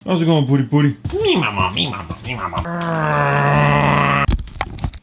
How's it going, Pooty Pooty?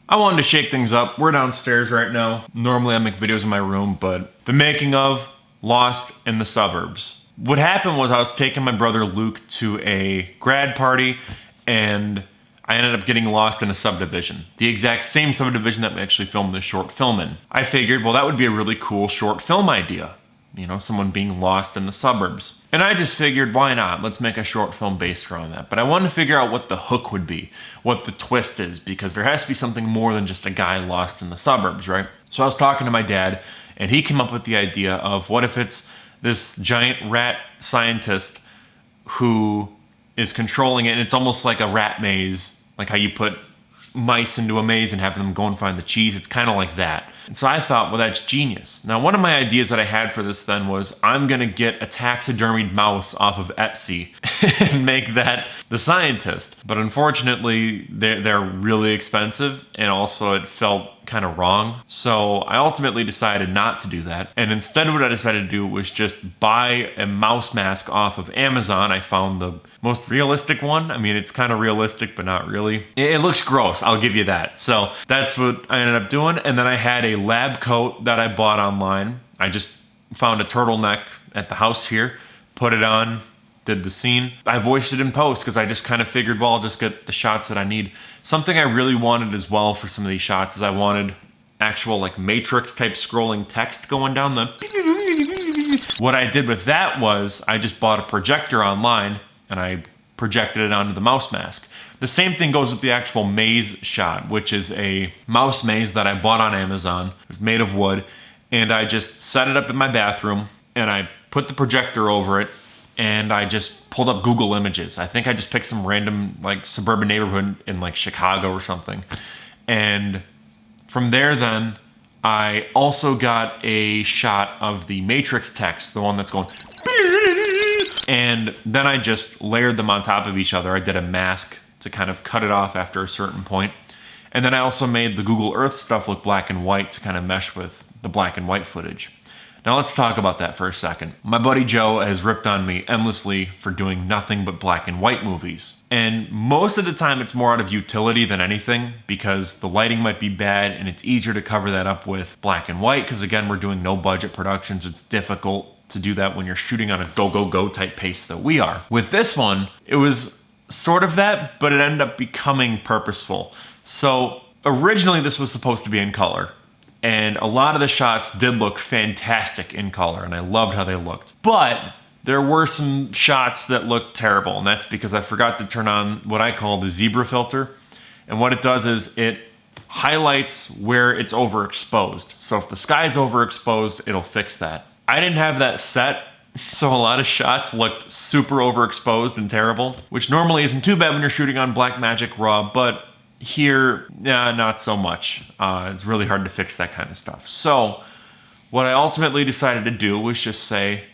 I wanted to shake things up. We're downstairs right now. Normally I make videos in my room, but the making of Lost in the Suburbs. What happened was I was taking my brother Luke to a grad party, and I ended up getting lost in a subdivision. The exact same subdivision that we actually filmed this short film in. I figured, well, that would be a really cool short film idea. You know, someone being lost in the suburbs. And I just figured, why not? Let's make a short film based around that. But I wanted to figure out what the hook would be, what the twist is, because there has to be something more than just a guy lost in the suburbs, right? So I was talking to my dad, and he came up with the idea of what if it's this giant rat scientist who is controlling it, and it's almost like a rat maze, like how you put mice into a maze and have them go and find the cheese. It's kind of like that. And so I thought, well, that's genius. Now, one of my ideas that I had for this then was I'm gonna get a taxidermied mouse off of Etsy and make that the scientist. But unfortunately, they're really expensive, and also it felt kind of wrong. So I ultimately decided not to do that. And instead what I decided to do was just buy a mouse mask off of Amazon. I found the most realistic one. I mean, it's kind of realistic, but not really. It looks gross, I'll give you that. So that's what I ended up doing. And then I had a lab coat that I bought online. I just found a turtleneck at the house here, put it on, did the scene. I voiced it in post because I just kind of figured, well, I'll just get the shots that I need. Something I really wanted as well for some of these shots is I wanted actual like Matrix type scrolling text going down the... What I did with that was I just bought a projector online and I projected it onto the mouse mask. The same thing goes with the actual maze shot, which is a mouse maze that I bought on Amazon. It's made of wood, and I just set it up in my bathroom and I put the projector over it, and I just pulled up Google Images. I think I just picked some random like suburban neighborhood in like Chicago or something. And from there then, I also got a shot of the Matrix text, the one that's going... And then I just layered them on top of each other. I did a mask to kind of cut it off after a certain point. And then I also made the Google Earth stuff look black and white to kind of mesh with the black and white footage. Now let's talk about that for a second. My buddy Joe has ripped on me endlessly for doing nothing but black and white movies. And most of the time it's more out of utility than anything, because the lighting might be bad and it's easier to cover that up with black and white, because again, we're doing no budget productions. It's difficult to do that when you're shooting on a go type pace that we are. With this one, it was sort of that, but it ended up becoming purposeful. So originally this was supposed to be in color, and a lot of the shots did look fantastic in color, and I loved how they looked. But there were some shots that looked terrible, and that's because I forgot to turn on what I call the zebra filter. And what it does is it highlights where it's overexposed. So if the sky's overexposed, it'll fix that. I didn't have that set, so a lot of shots looked super overexposed and terrible, which normally isn't too bad when you're shooting on BlackMagic RAW, but here, yeah, not so much. It's really hard to fix that kind of stuff. So what I ultimately decided to do was just say,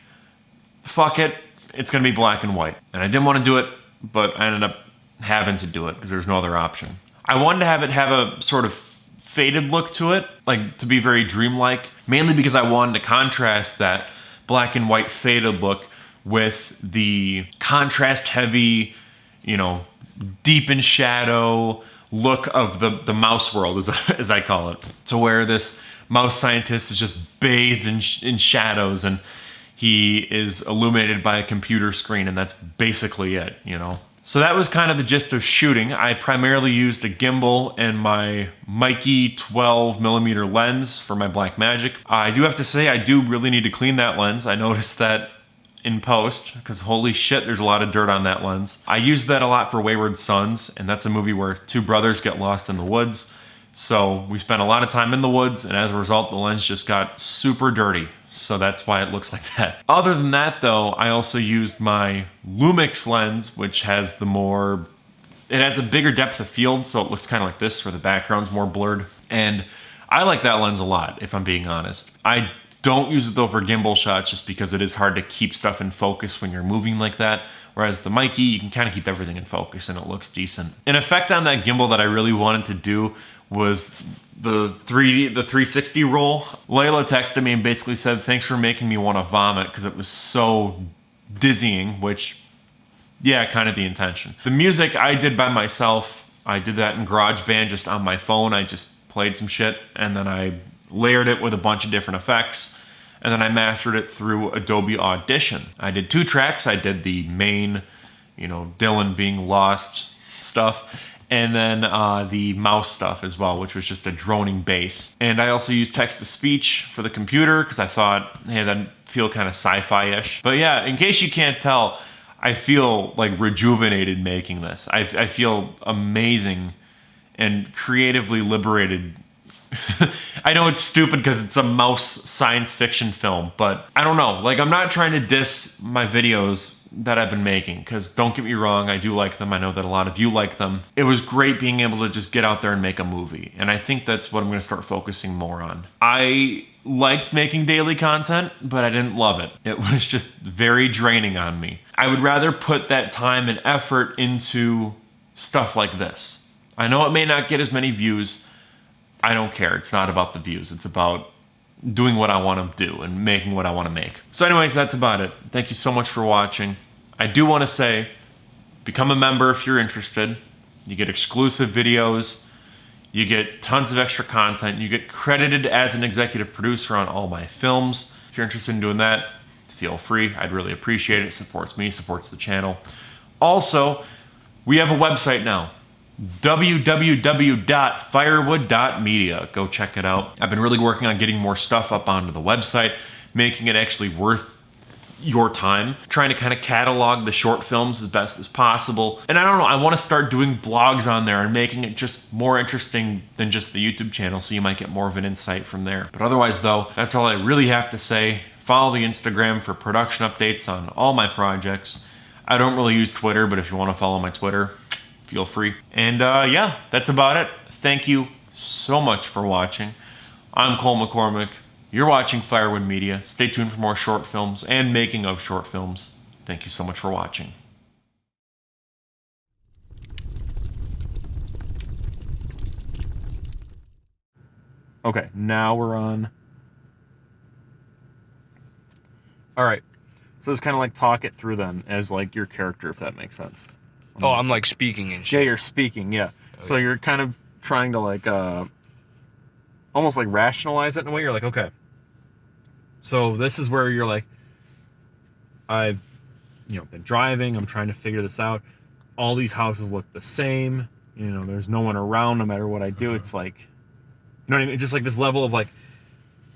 fuck it, it's gonna be black and white. And I didn't want to do it, but I ended up having to do it because there's no other option. I wanted to have it have a sort of faded look to it, like to be very dreamlike, mainly because I wanted to contrast that black and white faded look with the contrast heavy, you know, deep in shadow look of the mouse world, as I call it, to where this mouse scientist is just bathed in shadows, and he is illuminated by a computer screen, and that's basically it, you know. So that was kind of the gist of shooting. I primarily used a gimbal and my Mikey 12mm lens for my BlackMagic. I do have to say, I do really need to clean that lens. I noticed that in post, because holy shit, there's a lot of dirt on that lens. I used that a lot for Wayward Sons, and that's a movie where two brothers get lost in the woods. So we spent a lot of time in the woods, and as a result, the lens just got super dirty. So that's why it looks like that. Other than that though, I also used my Lumix lens, which has it has a bigger depth of field, so it looks kind of like this, where the background's more blurred. And I like that lens a lot, if I'm being honest. I don't use it though for gimbal shots, just because it is hard to keep stuff in focus when you're moving like that. Whereas the Mikey, you can kind of keep everything in focus and it looks decent. An effect on that gimbal that I really wanted to do was the 360 roll. Layla texted me and basically said, thanks for making me want to vomit, because it was so dizzying, which Yeah, kind of the intention. The music I did by myself. I did that in GarageBand just on my phone. I just played some shit and then I layered it with a bunch of different effects. And then I mastered it through Adobe Audition. I did 2 tracks. I did the main, you know, Dylan being lost stuff. And then the mouse stuff as well, which was just a droning bass. And I also used text-to-speech for the computer because I thought, hey, that'd feel kind of sci-fi-ish. But yeah, in case you can't tell, I feel like rejuvenated making this. I feel amazing and creatively liberated. I know it's stupid because it's a mouse science fiction film, but I don't know. Like, I'm not trying to diss my videos that I've been making, because don't get me wrong, I do like them. I know that a lot of you like them. It was great being able to just get out there and make a movie, and I think that's what I'm going to start focusing more on. I liked making daily content, but I didn't love it. It was just very draining on me. I would rather put that time and effort into stuff like this. I know it may not get as many views. I don't care. It's not about the views. It's about doing what I want to do and making what I want to make. So anyways, that's about it. Thank you so much for watching. I do want to say, become a member if you're interested. You get exclusive videos. You get tons of extra content. You get credited as an executive producer on all my films. If you're interested in doing that, feel free. I'd really appreciate it. It supports me, supports the channel. Also, we have a website now. www.firewood.media. Go check it out. I've been really working on getting more stuff up onto the website, making it actually worth your time, trying to kind of catalog the short films as best as possible. And I don't know, I want to start doing blogs on there and making it just more interesting than just the YouTube channel, so you might get more of an insight from there. But otherwise though, that's all I really have to say. Follow the Instagram for production updates on all my projects. I don't really use Twitter, but if you want to follow my Twitter, feel free. And yeah, that's about it. Thank you so much for watching. I'm Cole McCormack. You're watching Firewood Media. Stay tuned for more short films and making of short films. Thank you so much for watching. Okay, now we're on. All right. So it's kind of like talk it through then as like your character, if that makes sense. Oh, I'm like speaking and shit. Yeah, you're speaking, yeah. Okay. So you're kind of trying to like, almost like rationalize it in a way. You're like, okay. So this is where you're like, I've, been driving. I'm trying to figure this out. All these houses look the same. There's no one around no matter what I do. It's like, you know what I mean? Just like this level of like,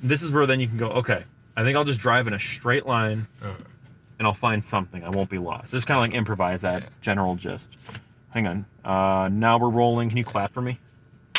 this is where then you can go, okay, I think I'll just drive in a straight line and I'll find something. I won't be lost. Just kind of like improvise that general gist. Hang on. Now we're rolling. Can you clap for me?